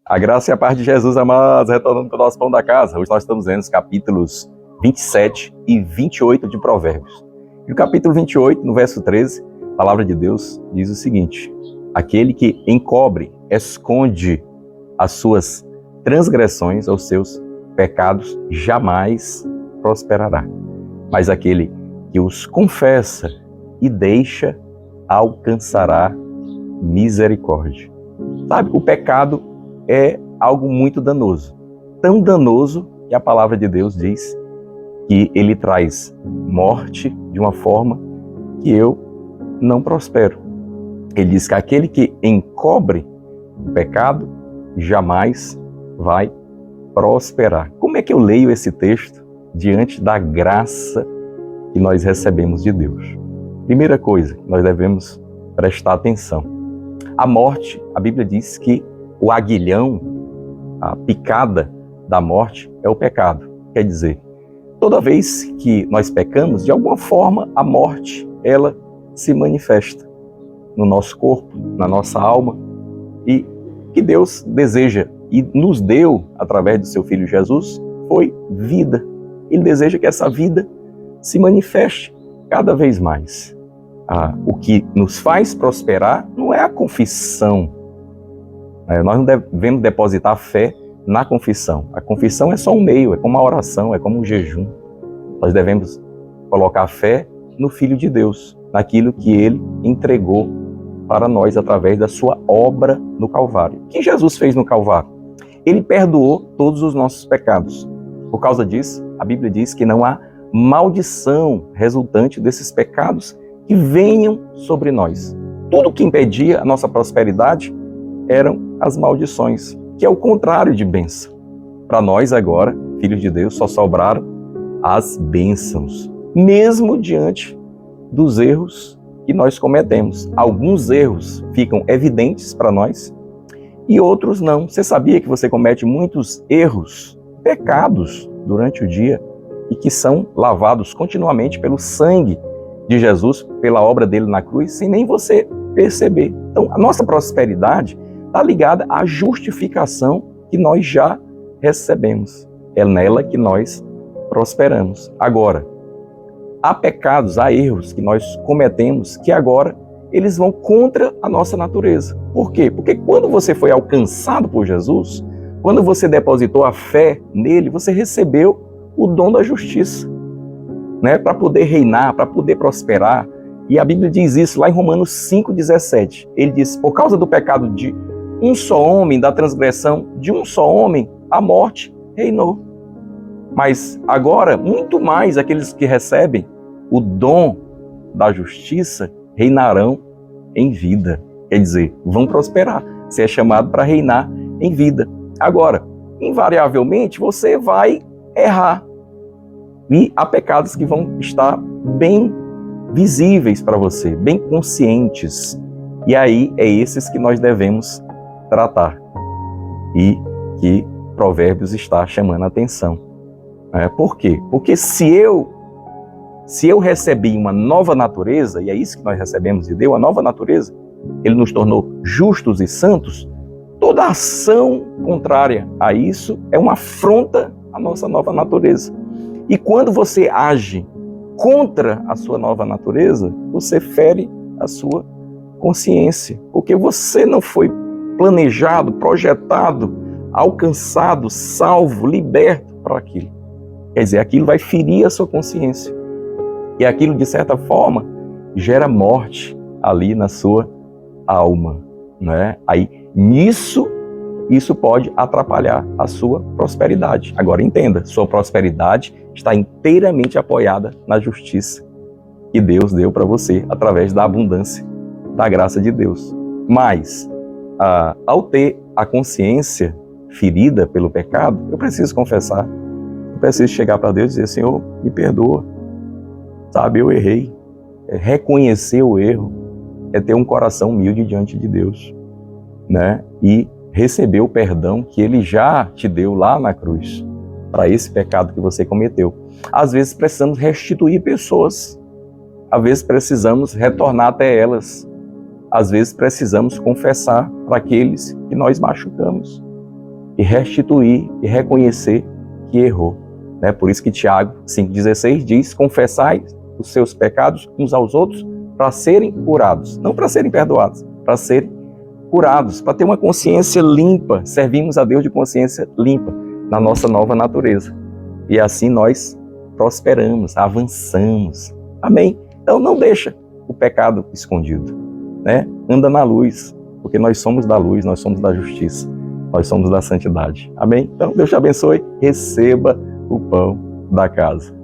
A graça e a paz de Jesus, amados, retornando para o nosso pão da casa. Hoje nós estamos vendo os capítulos 27 e 28 de Provérbios. E no capítulo 28, no verso 13, a palavra de Deus diz o seguinte: aquele que encobre, esconde as suas transgressões, os seus pecados, jamais prosperará. Mas aquele que os confessa e deixa, alcançará misericórdia. Sabe, o pecado é algo muito danoso. Tão danoso que a palavra de Deus diz que ele traz morte de uma forma que eu não prospero. Ele diz que aquele que encobre o pecado jamais vai prosperar. Como é que eu leio esse texto diante da graça que nós recebemos de Deus? Primeira coisa que nós devemos prestar atenção. A morte, a Bíblia diz que o aguilhão, a picada da morte é o pecado. Quer dizer, toda vez que nós pecamos, de alguma forma a morte, ela se manifesta no nosso corpo, na nossa alma. E o que Deus deseja e nos deu através do seu Filho Jesus foi vida. Ele deseja que essa vida se manifeste cada vez mais. O que nos faz prosperar não é a confissão. Nós não devemos depositar fé na confissão. A confissão é só um meio, é como a oração, é como um jejum. Nós devemos colocar fé no Filho de Deus, naquilo que Ele entregou para nós através da sua obra no Calvário. O que Jesus fez no Calvário? Ele perdoou todos os nossos pecados. Por causa disso, a Bíblia diz que não há maldição resultante desses pecados que venham sobre nós. Tudo que impedia a nossa prosperidade eram as maldições, que é o contrário de bênção. Para nós agora, filhos de Deus, só sobraram as bênçãos, mesmo diante dos erros que nós cometemos. Alguns erros ficam evidentes para nós e outros não. Você sabia que você comete muitos erros, pecados durante o dia e que são lavados continuamente pelo sangue de Jesus, pela obra dele na cruz, sem nem você perceber. Então, a nossa prosperidade está ligada à justificação que nós já recebemos. É nela que nós prosperamos. Agora, há pecados, há erros que nós cometemos que agora eles vão contra a nossa natureza. Por quê? Porque quando você foi alcançado por Jesus, quando você depositou a fé nele, você recebeu o dom da justiça, para poder reinar, para poder prosperar. E a Bíblia diz isso lá em Romanos 5,17. Ele diz, por causa do pecado de um só homem, da transgressão de um só homem, a morte reinou. Mas agora, muito mais aqueles que recebem o dom da justiça reinarão em vida. Quer dizer, vão prosperar. Você é chamado para reinar em vida. Agora, invariavelmente, você vai errar. E há pecados que vão estar bem visíveis para você, bem conscientes. E aí é esses que nós devemos tratar. E que Provérbios está chamando a atenção. Por quê? Porque se eu recebi uma nova natureza, e é isso que nós recebemos de Deus, a nova natureza, Ele nos tornou justos e santos, toda ação contrária a isso é uma afronta à nossa nova natureza. E quando você age contra a sua nova natureza, você fere a sua consciência, porque você não foi planejado, projetado, alcançado, salvo, liberto para aquilo. Quer dizer, aquilo vai ferir a sua consciência. E aquilo, de certa forma, gera morte ali na sua alma. Aí, isso pode atrapalhar a sua prosperidade. Agora, entenda, sua prosperidade está inteiramente apoiada na justiça que Deus deu para você através da abundância da graça de Deus. Mas, ao ter a consciência ferida pelo pecado, eu preciso confessar, eu preciso chegar para Deus e dizer, Senhor, me perdoa, sabe, eu errei. Reconhecer o erro é ter um coração humilde diante de Deus, e receber o perdão que Ele já te deu lá na cruz, para esse pecado que você cometeu. Às vezes precisamos restituir pessoas, às vezes precisamos retornar até elas, às vezes precisamos confessar para aqueles que nós machucamos. e restituir e reconhecer que errou. Né? Por isso que Tiago 5,16 diz: confessai os seus pecados uns aos outros para serem curados. Não para serem perdoados, para serem curados, para ter uma consciência limpa. Servimos a Deus de consciência limpa na nossa nova natureza. E assim nós prosperamos, avançamos. Amém? Então não deixa o pecado escondido, né? Anda na luz, porque nós somos da luz, nós somos da justiça, nós somos da santidade. Amém? Então Deus te abençoe, receba o pão da casa.